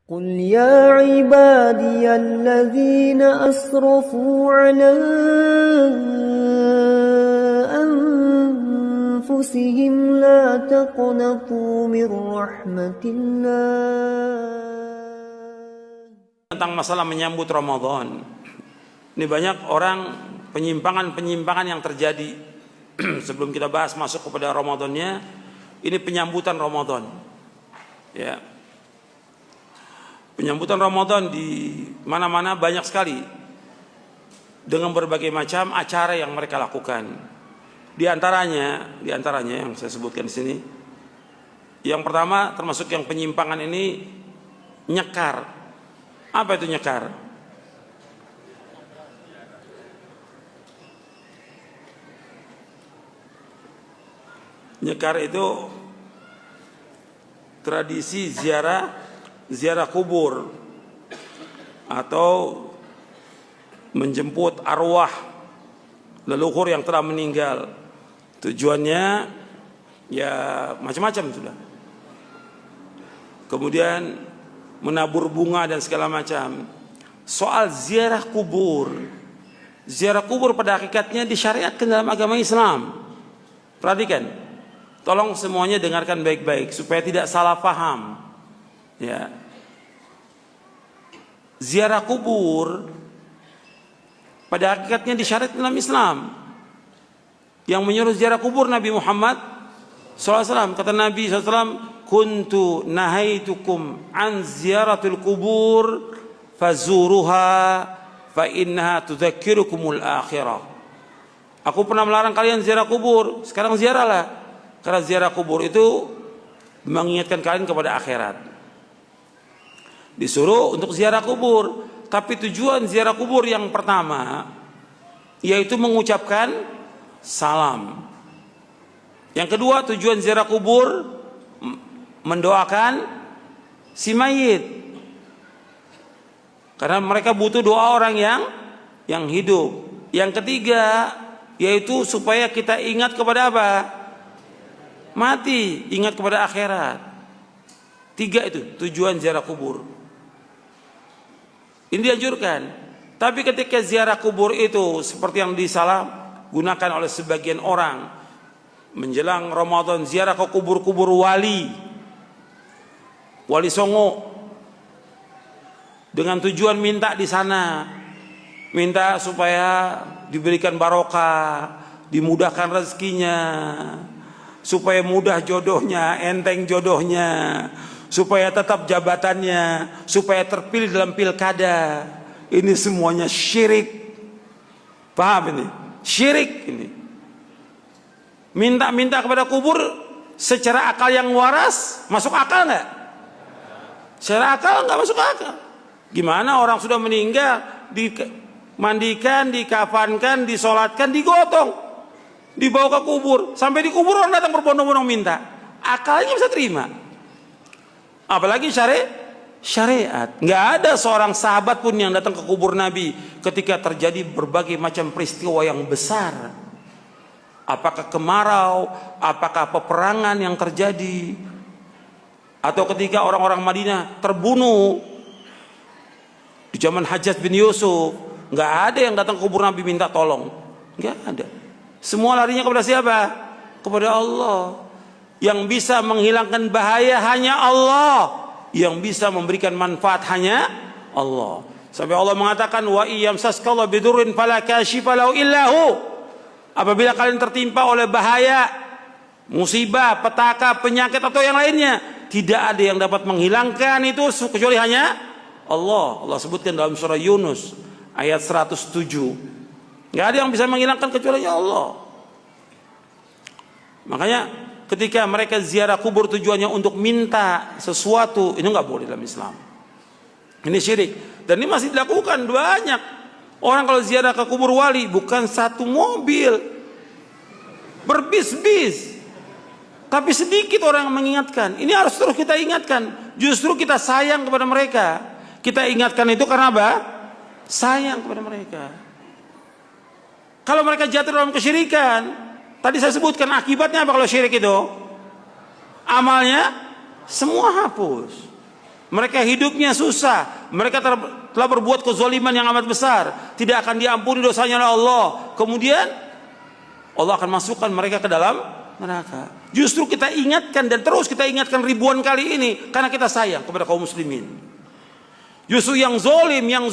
قل يا عبادي الذين أسرفوا على أنفسهم لا تقنطوا من رحمة الله. Tentang masalah menyambut Ramadan. Ini banyak orang penyimpangan-penyimpangan yang terjadi. Sebelum kita bahas masuk kepada Ramadannya, ini penyambutan Ramadan. Ya. Penyambutan Ramadan di mana-mana banyak sekali dengan berbagai macam acara yang mereka lakukan. Di antaranya yang saya sebutkan di sini. Yang pertama termasuk yang penyimpangan ini nyekar. Apa itu nyekar? Nyekar itu tradisi ziarah kubur atau menjemput arwah leluhur yang telah meninggal. Tujuannya ya macam-macam sudah. Kemudian menabur bunga dan segala macam. Soal ziarah kubur pada hakikatnya disyariatkan dalam agama Islam. Perhatikan. Tolong semuanya dengarkan baik-baik supaya tidak salah paham. Ya. Ziarah kubur pada hakikatnya disyariatkan dalam Islam. Yang menyuruh ziarah kubur Nabi Muhammad SAW. Kata Nabi SAW, kuntu nahaitukum an ziyaratul kubur fazuruha fa innaha tudzakirukumul akhirah. Aku pernah melarang kalian ziarah kubur, sekarang ziarahlah. Karena ziarah kubur itu mengingatkan kalian kepada akhirat. Disuruh untuk ziarah kubur, tapi tujuan ziarah kubur yang pertama yaitu mengucapkan salam. Yang kedua tujuan ziarah kubur mendoakan si mayit. Karena mereka butuh doa orang yang hidup. Yang ketiga yaitu supaya kita ingat kepada apa? Mati, ingat kepada akhirat. 3 itu tujuan ziarah kubur. Ini dianjurkan. Tapi ketika ziarah kubur itu seperti yang disalahgunakan oleh sebagian orang, menjelang Ramadan ziarah ke kubur-kubur wali Songo, dengan tujuan minta di sana, minta supaya diberikan barokah, dimudahkan rezekinya, supaya mudah jodohnya, enteng jodohnya, supaya tetap jabatannya, supaya terpilih dalam pilkada. Ini semuanya syirik. Paham ini? Syirik ini. Minta-minta kepada kubur secara akal yang waras, masuk akal nggak? Secara akal nggak masuk akal. Gimana orang sudah meninggal, dimandikan, dikafankan, disolatkan, digotong, dibawa ke kubur, sampai di kubur orang datang berbondong-bondong minta. Akalnya bisa terima. Apalagi syariat. Nggak ada seorang sahabat pun yang datang ke kubur Nabi ketika terjadi berbagai macam peristiwa yang besar. Apakah kemarau, apakah peperangan yang terjadi, atau ketika orang-orang Madinah terbunuh di zaman Hajjaj bin Yusuf, nggak ada yang datang ke kubur Nabi minta tolong. Nggak ada. Semua larinya kepada siapa? Kepada Allah. Yang bisa menghilangkan bahaya hanya Allah. Yang bisa memberikan manfaat hanya Allah. Sampai Allah mengatakan, wa iyamsaskallahu bidurrin fala kashifa lahu illahu. Apabila kalian tertimpa oleh bahaya, musibah, petaka, penyakit atau yang lainnya, tidak ada yang dapat menghilangkan itu kecuali hanya Allah. Allah sebutkan dalam surah Yunus ayat 107. Nggak ada yang bisa menghilangkan kecuali Allah. Makanya ketika mereka ziarah kubur tujuannya untuk minta sesuatu, ini nggak boleh dalam Islam. Ini syirik. Dan ini masih dilakukan banyak. Orang kalau ziarah ke kubur wali bukan satu mobil, berbis-bis. Tapi sedikit orang yang mengingatkan. Ini harus terus kita ingatkan. Justru kita sayang kepada mereka. Kita ingatkan itu karena apa? Sayang kepada mereka. Kalau mereka jatuh dalam kesyirikan, tadi saya sebutkan akibatnya apa kalau syirik itu? Amalnya semua hapus. Mereka hidupnya susah. Mereka telah berbuat kezaliman yang amat besar. Tidak akan diampuni dosanya oleh Allah. Kemudian Allah akan masukkan mereka ke dalam neraka. Justru kita ingatkan dan terus kita ingatkan ribuan kali ini karena kita sayang kepada kaum muslimin. Justru yang zolim, yang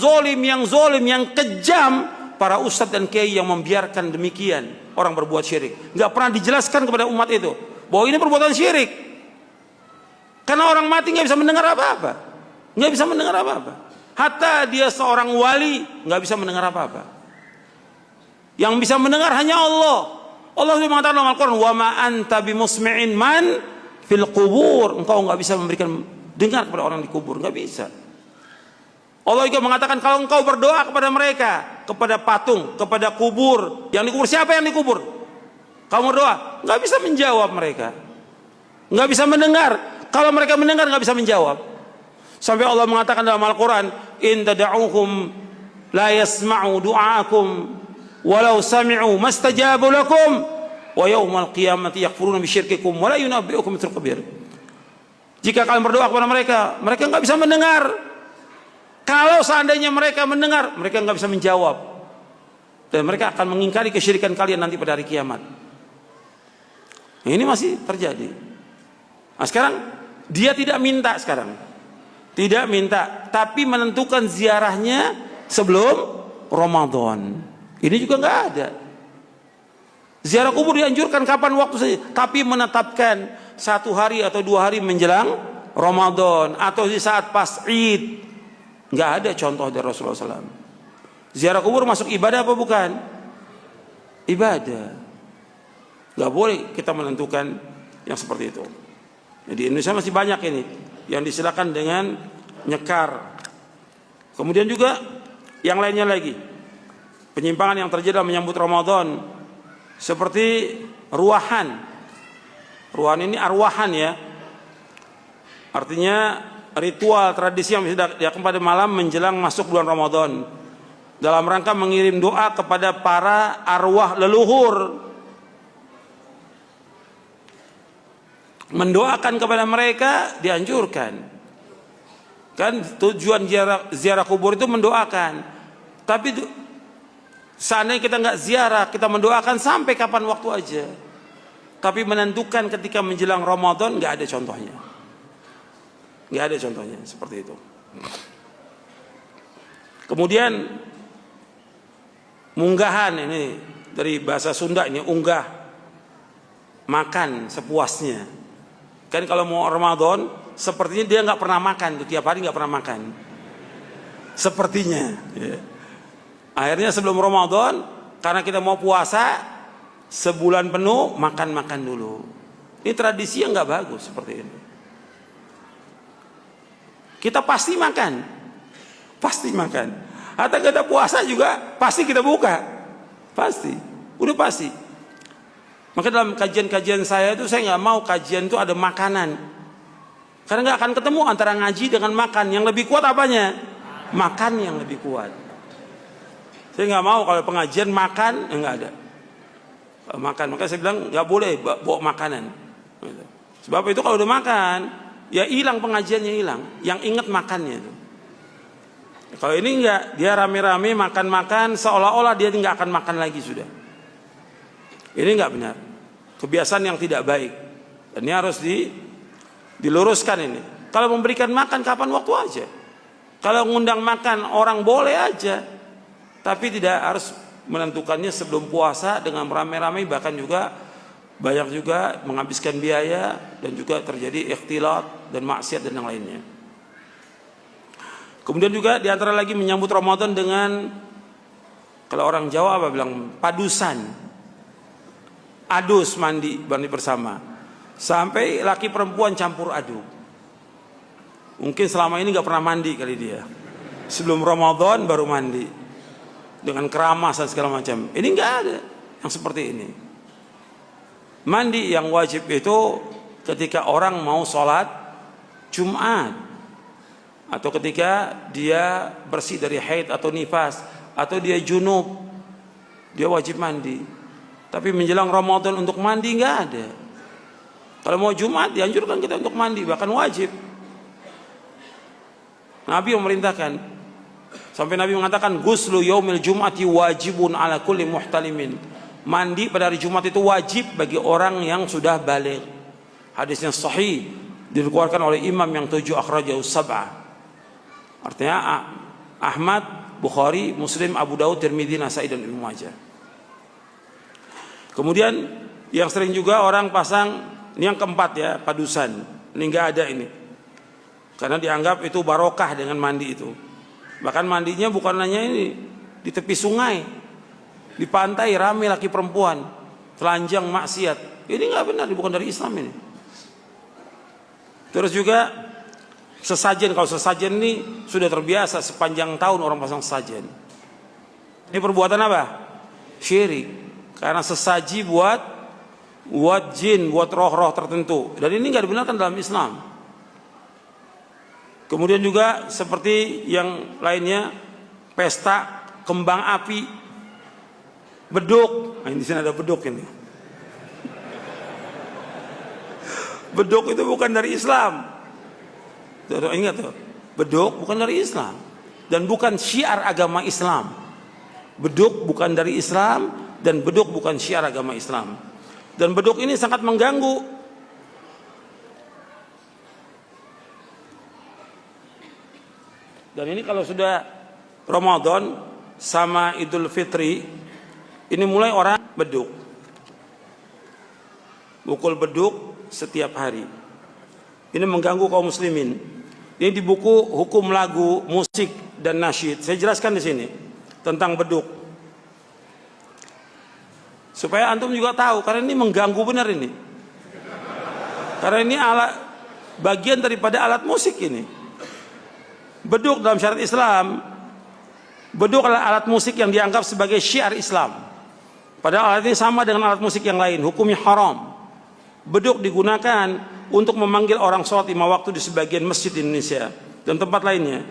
kejam, para ustadz dan kiai yang membiarkan demikian orang berbuat syirik. Nggak pernah dijelaskan kepada umat itu bahwa ini perbuatan syirik. Karena orang mati nggak bisa mendengar apa-apa, nggak bisa mendengar apa-apa. Hatta dia seorang wali nggak bisa mendengar apa-apa. Yang bisa mendengar hanya Allah. Allah sudah mengatakan dalam Al-Quran, wa ma anta bimusmi'in man fil qubur. Engkau nggak bisa memberikan dengar kepada orang di kubur, nggak bisa. Allah juga mengatakan kalau engkau berdoa kepada mereka, kepada patung, kepada kubur, yang dikubur siapa yang dikubur? Kamu berdoa, nggak bisa menjawab mereka, nggak bisa mendengar. Kalau mereka mendengar nggak bisa menjawab. Sampai Allah mengatakan dalam Al-Quran, in tad'uhum la yasma'u du'aakum walau sami'u mastajabu lakum wa yawmal qiyamati yakfuruna bisyirkikum wa la yunabbi'ukum mithlu khabir. Jika kalian berdoa kepada mereka, mereka nggak bisa mendengar. Kalau seandainya mereka mendengar, mereka nggak bisa menjawab, dan mereka akan mengingkari kesyirikan kalian nanti pada hari kiamat. Ini masih terjadi. Nah, sekarang dia tidak minta sekarang, tidak minta, tapi menentukan ziarahnya sebelum Ramadan. Ini juga nggak ada. Ziarah kubur dianjurkan kapan waktu saja, tapi menetapkan 1 hari atau 2 hari menjelang Ramadan atau di saat pas Id. Nggak ada contoh dari Rasulullah SAW. Ziarah kubur masuk ibadah apa bukan? Ibadah. Nggak boleh kita menentukan yang seperti itu. Jadi Indonesia masih banyak ini yang disilakan dengan nyekar. Kemudian juga yang lainnya lagi, penyimpangan yang terjadi dalam menyambut Ramadan, seperti ruahan. Ruahan ini arwahan ya. Artinya ritual tradisi yang dilakukan pada malam menjelang masuk bulan Ramadan dalam rangka mengirim doa kepada para arwah leluhur, mendoakan kepada mereka dianjurkan. Kan tujuan ziarah kubur itu mendoakan. Tapi seandainya kita nggak ziarah, kita mendoakan sampai kapan waktu aja. Tapi menentukan ketika menjelang Ramadan nggak ada contohnya. Nggak ada contohnya seperti itu. Kemudian munggahan, ini dari bahasa Sunda, ini unggah, makan sepuasnya. Kan kalau mau Ramadan sepertinya dia nggak pernah makan tuh, tiap hari nggak pernah makan. Sepertinya. Ya. Akhirnya sebelum Ramadan karena kita mau puasa sebulan penuh makan dulu. Ini tradisi yang nggak bagus seperti ini. Kita pasti makan. Atau kita puasa juga pasti kita buka. Pasti. Udah pasti. Maka dalam kajian-kajian saya itu saya nggak mau kajian itu ada makanan. Karena nggak akan ketemu antara ngaji dengan makan. Yang lebih kuat apanya? Makan yang lebih kuat. Saya nggak mau kalau pengajian makan, nggak ada. Makan, makanya saya bilang nggak boleh bawa makanan. Sebab itu kalau udah makan, ya hilang pengajiannya, hilang. Yang ingat makannya itu. Kalau ini enggak, dia rame-rame makan-makan seolah-olah dia nggak akan makan lagi sudah. Ini enggak benar. Kebiasaan yang tidak baik. Dan ini harus diluruskan ini. Kalau memberikan makan kapan waktu aja. Kalau ngundang makan orang boleh aja. Tapi tidak harus menentukannya sebelum puasa dengan rame-rame, bahkan juga banyak juga menghabiskan biaya dan juga terjadi ikhtilat dan maksiat dan yang lainnya. Kemudian juga diantara lagi menyambut Ramadan dengan, kalau orang Jawa apa bilang, padusan, adus, mandi bersama, sampai laki perempuan campur aduk. Mungkin selama ini nggak pernah mandi kali dia, sebelum Ramadan baru mandi dengan keramas dan segala macam. Ini nggak ada yang seperti ini. Mandi yang wajib itu ketika orang mau sholat Jumat, atau ketika dia bersih dari haid atau nifas, atau dia junub, dia wajib mandi. Tapi menjelang Ramadan untuk mandi nggak ada. Kalau mau Jumat dianjurkan kita untuk mandi, bahkan wajib. Nabi memerintahkan. Sampai Nabi mengatakan ghuslu yaumil jum'ati wajibun ala kulli muhtalimin. Mandi pada hari Jumat itu wajib bagi orang yang sudah baligh. Hadisnya sahih, dikeluarkan oleh imam yang 7 akhrajahu sab'ah. Artinya Ahmad, Bukhari, Muslim, Abu Daud, Tirmidzi, Nasai dan Ibnu Majah. Kemudian yang sering juga orang pasang, ini yang keempat ya, padusan. Ini enggak ada ini. Karena dianggap itu barokah dengan mandi itu. Bahkan mandinya bukan hanya ini, di tepi sungai, di pantai ramai laki perempuan, telanjang maksiat. Ini enggak benar, bukan dari Islam ini. Terus juga sesajen, kalau sesajen ini sudah terbiasa sepanjang tahun orang pasang sesajen. Ini perbuatan apa? Syirik. Karena sesaji buat jin, buat roh-roh tertentu. Dan ini enggak dibenarkan dalam Islam. Kemudian juga seperti yang lainnya, pesta kembang api, beduk. Nah, di sini ada beduk ini. Beduk itu bukan dari Islam. Tuh, ingat tuh, beduk bukan dari Islam dan bukan syiar agama Islam. Beduk bukan dari Islam dan beduk bukan syiar agama Islam. Dan beduk ini sangat mengganggu. Dan ini kalau sudah Ramadan sama Idul Fitri, ini mulai orang beduk. Pukul beduk setiap hari. Ini mengganggu kaum muslimin. Ini di buku Hukum Lagu, Musik dan Nasyid. Saya jelaskan di sini tentang beduk. Supaya antum juga tahu, karena ini mengganggu benar ini. Karena ini alat bagian daripada alat musik ini. Beduk dalam syariat Islam, beduk adalah alat musik yang dianggap sebagai syiar Islam. Padahal alat ini sama dengan alat musik yang lain, hukumnya haram. Beduk digunakan untuk memanggil orang sholat 5 waktu di sebagian masjid di Indonesia dan tempat lainnya.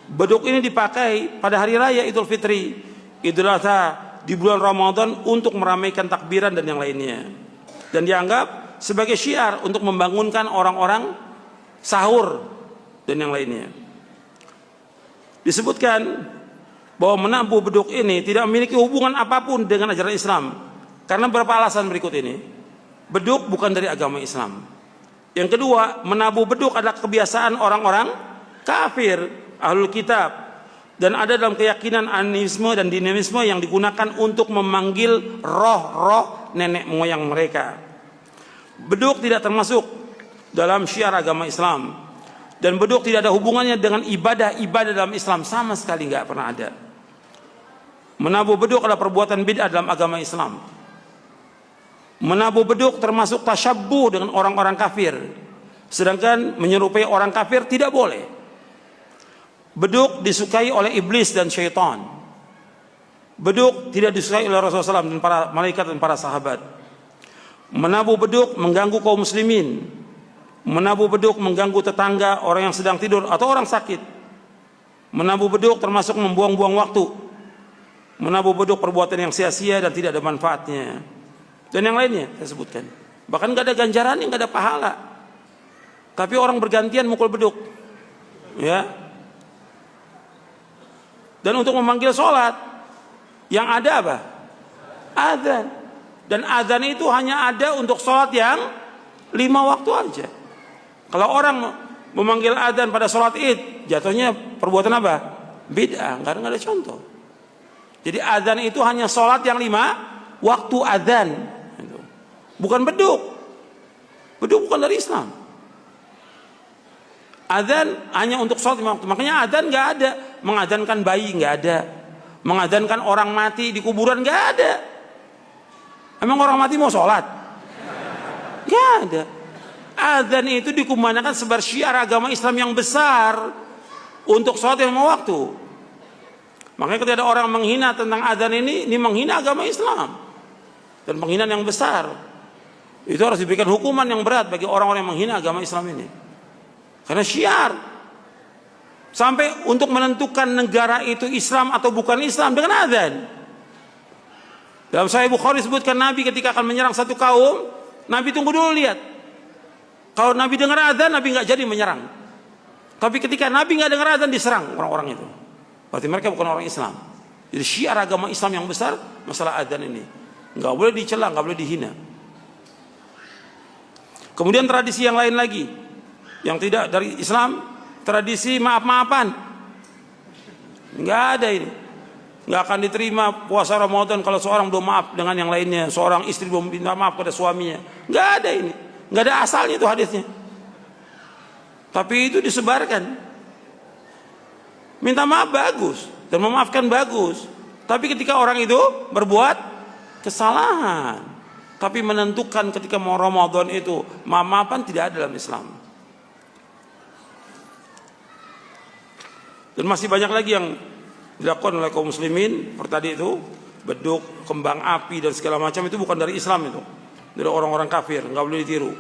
Beduk ini dipakai pada hari raya Idul Fitri, Idul Adha, di bulan Ramadan untuk meramaikan takbiran dan yang lainnya. Dan dianggap sebagai syiar untuk membangunkan orang-orang sahur dan yang lainnya. Disebutkan bahwa menabuh beduk ini tidak memiliki hubungan apapun dengan ajaran Islam. Karena beberapa alasan berikut ini. Beduk bukan dari agama Islam. Yang kedua, menabuh beduk adalah kebiasaan orang-orang kafir, ahlul kitab. Dan ada dalam keyakinan animisme dan dinamisme yang digunakan untuk memanggil roh-roh nenek moyang mereka. Beduk tidak termasuk dalam syiar agama Islam. Dan beduk tidak ada hubungannya dengan ibadah-ibadah dalam Islam, sama sekali nggak pernah ada. Menabuh beduk adalah perbuatan bid'ah dalam agama Islam. Menabuh beduk termasuk tasyabbuh dengan orang-orang kafir. Sedangkan menyerupai orang kafir tidak boleh. Beduk disukai oleh iblis dan syaitan. Beduk tidak disukai oleh Rasulullah SAW dan para malaikat dan para sahabat. Menabuh beduk mengganggu kaum muslimin. Menabuh beduk mengganggu tetangga, orang yang sedang tidur atau orang sakit. Menabuh beduk termasuk membuang-buang waktu. Menabuh beduk perbuatan yang sia-sia dan tidak ada manfaatnya. Dan yang lainnya saya sebutkan. Bahkan gak ada ganjarannya, gak ada pahala. Tapi orang bergantian mukul beduk. Ya. Dan untuk memanggil sholat, yang ada apa? Adzan. Dan adzan itu hanya ada untuk sholat yang 5 waktu aja. Kalau orang memanggil adzan pada sholat id, jatuhnya perbuatan apa? Bid'ah, karena nggak ada contoh. Jadi adzan itu hanya sholat yang 5 waktu adzan, bukan beduk. Beduk bukan dari Islam. Adzan hanya untuk sholat 5 waktu. Makanya adzan nggak ada. Mengadzankan bayi nggak ada. Mengadzankan orang mati di kuburan nggak ada. Emang orang mati mau sholat? Nggak ada. Adzan itu dikumandangkan sebagai syiar agama Islam yang besar untuk sholat yang 5 waktu. Makanya ketika ada orang menghina tentang adzan ini menghina agama Islam dan penghinaan yang besar. Itu harus diberikan hukuman yang berat bagi orang-orang yang menghina agama Islam ini. Karena syiar. Sampai untuk menentukan negara itu Islam atau bukan Islam dengan adzan. Dalam Sahih Bukhari disebutkan Nabi ketika akan menyerang satu kaum, Nabi tunggu dulu lihat. Kalau Nabi dengar adzan, Nabi nggak jadi menyerang. Tapi ketika Nabi nggak dengar azan, diserang orang-orang itu. Berarti mereka bukan orang Islam. Jadi syiar agama Islam yang besar masalah azan ini. Nggak boleh dicela, nggak boleh dihina. Kemudian tradisi yang lain lagi, yang tidak dari Islam, tradisi maaf-maafan. Nggak ada ini. Nggak akan diterima puasa Ramadan kalau seorang belum maaf dengan yang lainnya. Seorang istri belum minta maaf pada suaminya. Nggak ada ini. Nggak ada asalnya itu hadisnya. Tapi itu disebarkan. Minta maaf bagus dan memaafkan bagus. Tapi ketika orang itu berbuat kesalahan, tapi menentukan ketika mau Ramadan itu maaf-maafan tidak ada dalam Islam. Dan masih banyak lagi yang dilakukan oleh kaum muslimin. Seperti tadi itu, beduk, kembang api dan segala macam itu bukan dari Islam itu. Dari orang-orang kafir, nggak boleh ditiru.